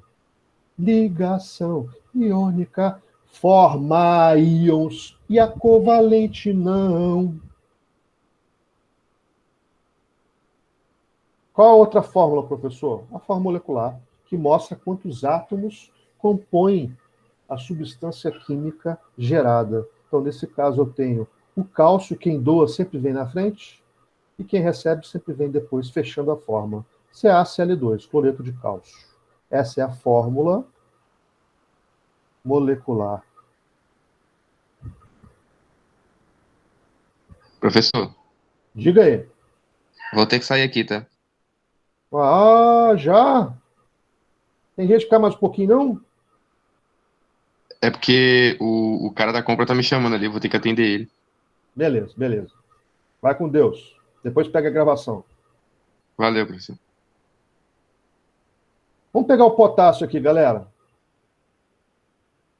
S1: Ligação iônica forma íons e a covalente não. Qual a outra fórmula, professor? A fórmula molecular, que mostra quantos átomos compõem a substância química gerada. Então, nesse caso, eu tenho o cálcio, quem doa sempre vem na frente, e quem recebe sempre vem depois, fechando a fórmula. CaCl2, cloreto de cálcio. Essa é a fórmula molecular.
S3: Professor,
S1: Diga aí.
S3: vou ter que sair aqui, tá?
S1: Já? Tem jeito de ficar mais um pouquinho, não?
S3: É porque o cara da compra tá me chamando ali, eu vou ter que atender ele.
S1: Beleza. Vai com Deus. Depois pega a gravação.
S3: Valeu, professor.
S1: Vamos pegar o potássio aqui, galera.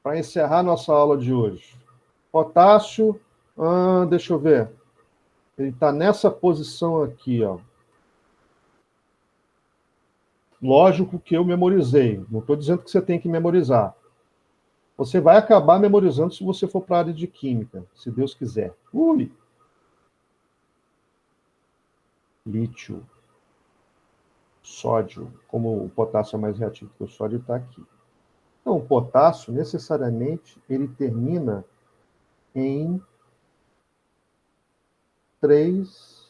S1: Para encerrar nossa aula de hoje. Potássio, deixa eu ver. Ele está nessa posição aqui, ó. Lógico que eu memorizei. Não estou dizendo que você tem que memorizar. Você vai acabar memorizando se você for para a área de química, se Deus quiser. Lítio. Sódio. Como o potássio é mais reativo que o sódio, está aqui. Então, o potássio, necessariamente, ele termina em 3S.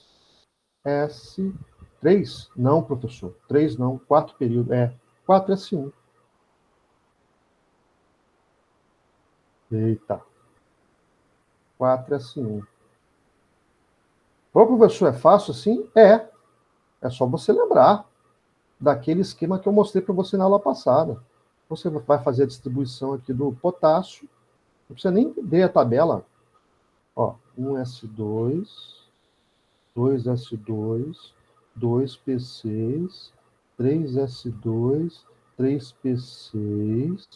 S1: 3? Não, professor. 3 não. 4 período. 4S1. Eita. 4S1. Ô, professor, é fácil assim? É só você lembrar daquele esquema que eu mostrei para você na aula passada. Você vai fazer a distribuição aqui do potássio. Não precisa nem ver a tabela. Ó, 1s2, 2s2, 2p6, 3s2, 3p6,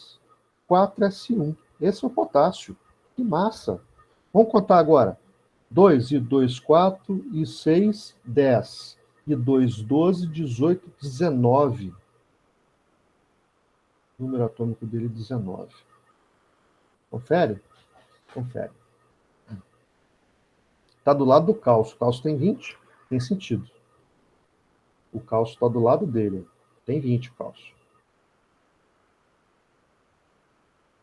S1: 4s1. Esse é o potássio. Que massa! Vamos contar agora. 2 e 2, 4 e 6, 10. E 2, 12, 18, 19. O número atômico dele, 19. Confere? Confere. Está do lado do cálcio. O cálcio tem 20, tem sentido. O cálcio está do lado dele. Tem 20 o cálcio.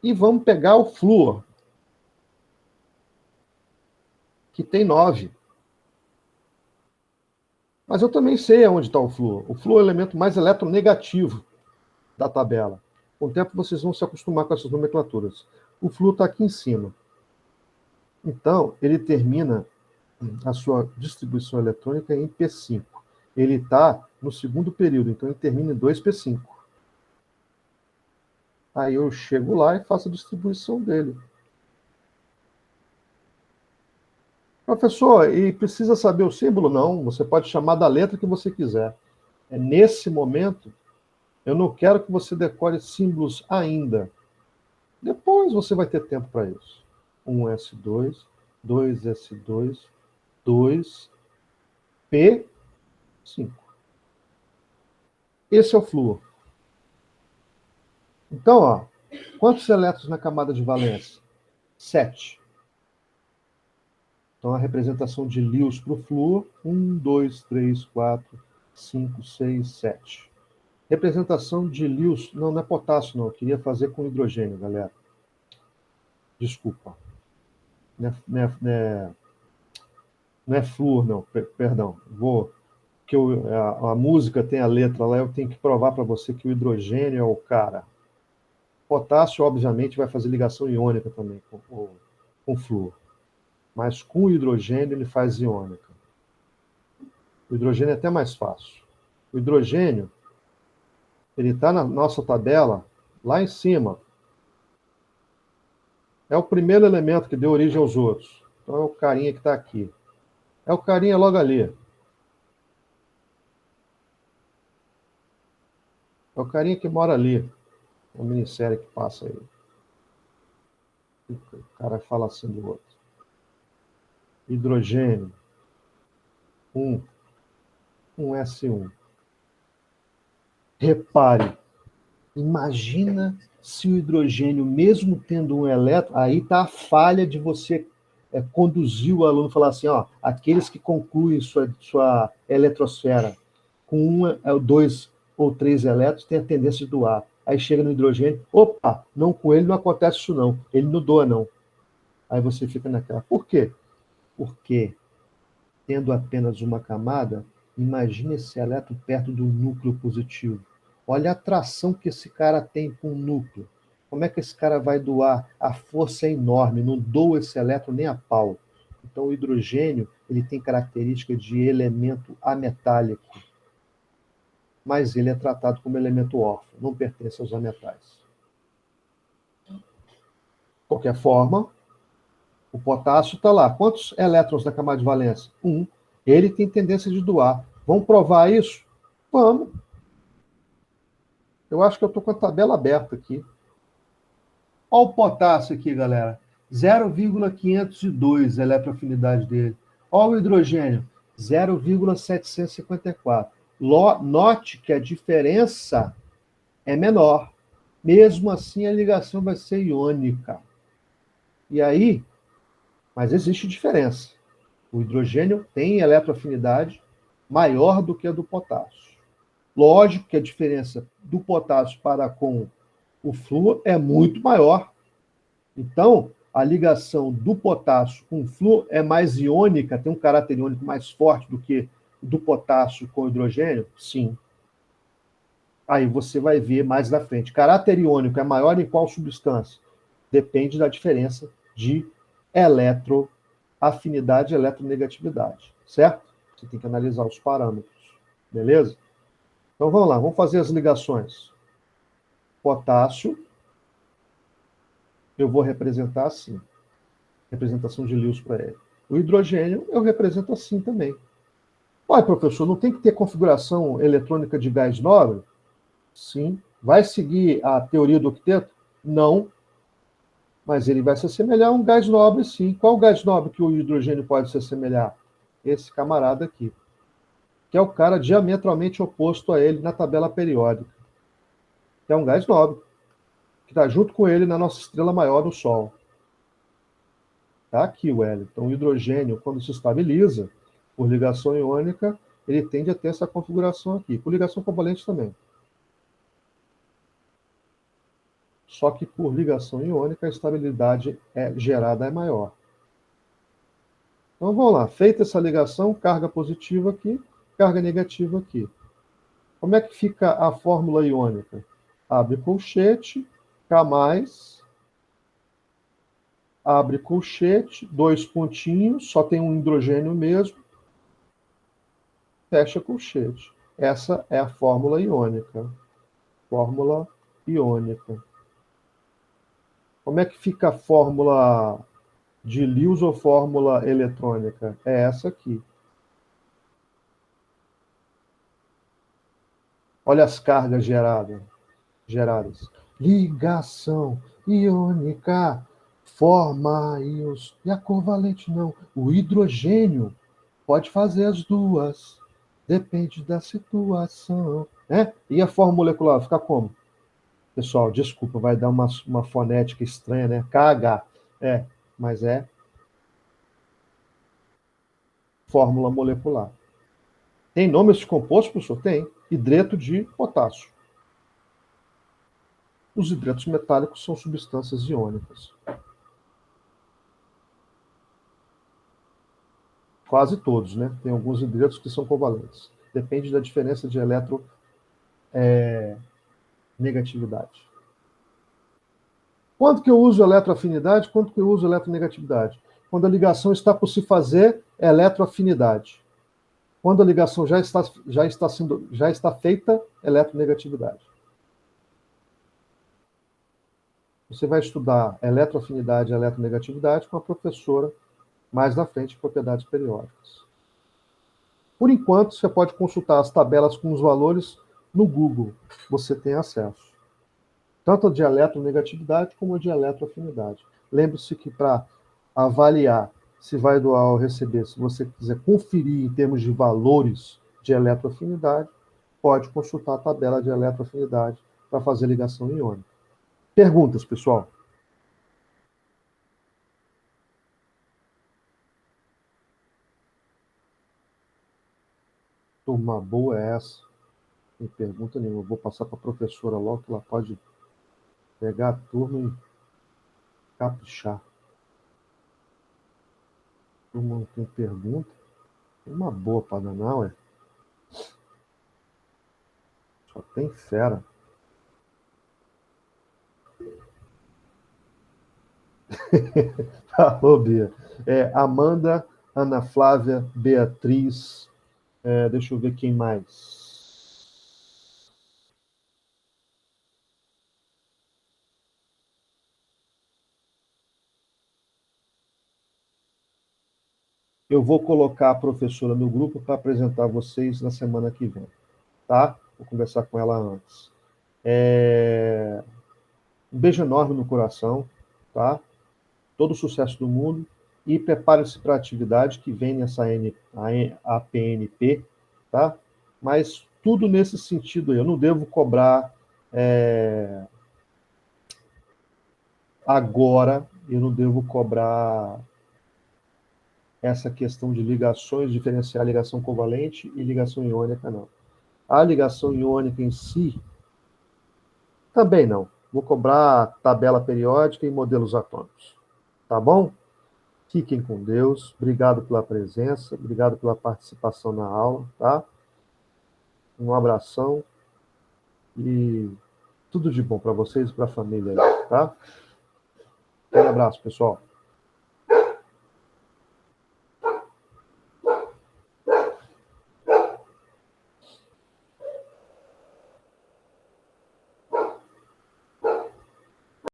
S1: E vamos pegar o flúor, que tem 9. Mas eu também sei onde está o flúor. O flúor é o elemento mais eletronegativo da tabela. Com o tempo vocês vão se acostumar com essas nomenclaturas. O flúor está aqui em cima. Então, ele termina a sua distribuição eletrônica em P5. Ele está no segundo período, então ele termina em 2P5. Aí eu chego lá e faço a distribuição dele. Professor, e precisa saber o símbolo? Não, você pode chamar da letra que você quiser. É nesse momento, eu não quero que você decore símbolos ainda. Depois você vai ter tempo para isso. 1S2, 2S2, 2P5. Esse é o flúor. Então, ó, quantos elétrons na camada de valência? 7. Então, a representação de Lewis para o flúor, 1, 2, 3, 4, 5, 6, 7. Representação de Lewis, não é potássio, não. Eu queria fazer com hidrogênio, galera. Desculpa. Não é flúor, não. Perdão. Porque a música tem a letra lá, eu tenho que provar para você que o hidrogênio é o cara. Potássio, obviamente, vai fazer ligação iônica também com flúor. Mas com o hidrogênio ele faz iônica. O hidrogênio é até mais fácil. O hidrogênio, ele está na nossa tabela, lá em cima. É o primeiro elemento que deu origem aos outros. Então é o carinha que está aqui. É o carinha logo ali. É o carinha que mora ali. É a minissérie que passa aí. O cara fala assim do outro. Hidrogênio. 1S1. Repare. Imagina se o hidrogênio, mesmo tendo um elétron, aí está a falha de você conduzir o aluno, falar assim, ó, aqueles que concluem sua eletrosfera com 2 ou 3 elétrons têm a tendência de doar. Aí chega no hidrogênio, opa, não, com ele não acontece isso não, ele não doa não. Aí você fica naquela. Por quê? Porque, tendo apenas uma camada, imagine esse elétron perto do núcleo positivo. Olha a atração que esse cara tem com o núcleo. Como é que esse cara vai doar? A força é enorme, não doa esse elétron nem a pau. Então, o hidrogênio ele tem característica de elemento ametálico, mas ele é tratado como elemento órfão, não pertence aos ametais. De qualquer forma, o potássio está lá. Quantos elétrons na camada de valência? 1. Ele tem tendência de doar. Vamos provar isso? Vamos. Eu acho que eu estou com a tabela aberta aqui. Olha o potássio aqui, galera. 0,502 a eletroafinidade dele. Olha o hidrogênio. 0,754. Note que a diferença é menor. Mesmo assim, a ligação vai ser iônica. E aí, mas existe diferença. O hidrogênio tem eletroafinidade maior do que a do potássio. Lógico que a diferença do potássio para com o flúor é muito maior. Então, a ligação do potássio com o flúor é mais iônica, tem um caráter iônico mais forte do que do potássio com o hidrogênio? Sim. Aí você vai ver mais na frente. Caráter iônico é maior em qual substância? Depende da diferença de eletroafinidade e eletronegatividade, certo? Você tem que analisar os parâmetros, beleza? Então vamos lá, vamos fazer as ligações. Potássio, eu vou representar assim. representação de Lewis para ele. O hidrogênio eu represento assim também. Olha, professor, não tem que ter configuração eletrônica de gás nobre? Sim. Vai seguir a teoria do octeto? Não. Mas ele vai se assemelhar a um gás nobre, sim. Qual gás nobre que o hidrogênio pode se assemelhar? Esse camarada aqui, que é o cara diametralmente oposto a ele na tabela periódica, que é um gás nobre, que está junto com ele na nossa estrela maior, o Sol. Está aqui o hélio. Então, o hidrogênio, quando se estabiliza por ligação iônica, ele tende a ter essa configuração aqui. Por ligação covalente também. Só que por ligação iônica, a estabilidade gerada é maior. Então, vamos lá. Feita essa ligação, carga positiva aqui, carga negativa aqui. Como é que fica a fórmula iônica? Abre colchete, K+, abre colchete, 2 pontinhos, só tem um hidrogênio mesmo, fecha colchete. Essa é a fórmula iônica. Fórmula iônica. Como é que fica a fórmula de Lewis ou fórmula eletrônica? É essa aqui. Olha as cargas geradas. Ligação iônica forma íons. E a covalente não. O hidrogênio pode fazer as duas. Depende da situação. Né? E a fórmula molecular fica como? Pessoal, desculpa, vai dar uma fonética estranha, né? KH. Mas é fórmula molecular. Tem nome esse composto, professor? Tem. Hidreto de potássio. Os hidretos metálicos são substâncias iônicas. Quase todos, né? Tem alguns hidretos que são covalentes. Depende da diferença de eletronegatividade. Quando que eu uso eletroafinidade? Quando que eu uso eletronegatividade? Quando a ligação está por se fazer, é eletroafinidade. Quando a ligação já está feita, eletronegatividade. Você vai estudar eletroafinidade e eletronegatividade com a professora mais na frente de propriedades periódicas. Por enquanto, você pode consultar as tabelas com os valores no Google. Você tem acesso. Tanto a de eletronegatividade como a de eletroafinidade. Lembre-se que para avaliar se vai doar ou receber, se você quiser conferir em termos de valores de eletroafinidade, pode consultar a tabela de eletroafinidade para fazer ligação iônica. Perguntas, pessoal? Turma boa é essa? Não tem pergunta nenhuma. Eu vou passar para a professora logo, que ela pode pegar a turma e caprichar. Turma não tem pergunta. Tem uma boa para danar, ué. Só tem fera. Alô, Bia. Amanda, Ana Flávia, Beatriz. Deixa eu ver quem mais. Eu vou colocar a professora no grupo para apresentar vocês na semana que vem, tá? Vou conversar com ela antes. Um beijo enorme no coração, tá? Todo o sucesso do mundo e prepare-se para a atividade que vem nessa APNP, tá? Mas tudo nesse sentido aí. Eu não devo cobrar agora, eu não devo cobrar essa questão de ligações, diferenciar ligação covalente e ligação iônica, não. A ligação iônica em si, também não. Vou cobrar tabela periódica e modelos atômicos. Tá bom? Fiquem com Deus. Obrigado pela presença, obrigado pela participação na aula, tá? Um abração e tudo de bom para vocês e para a família aí, tá? Um abraço, pessoal.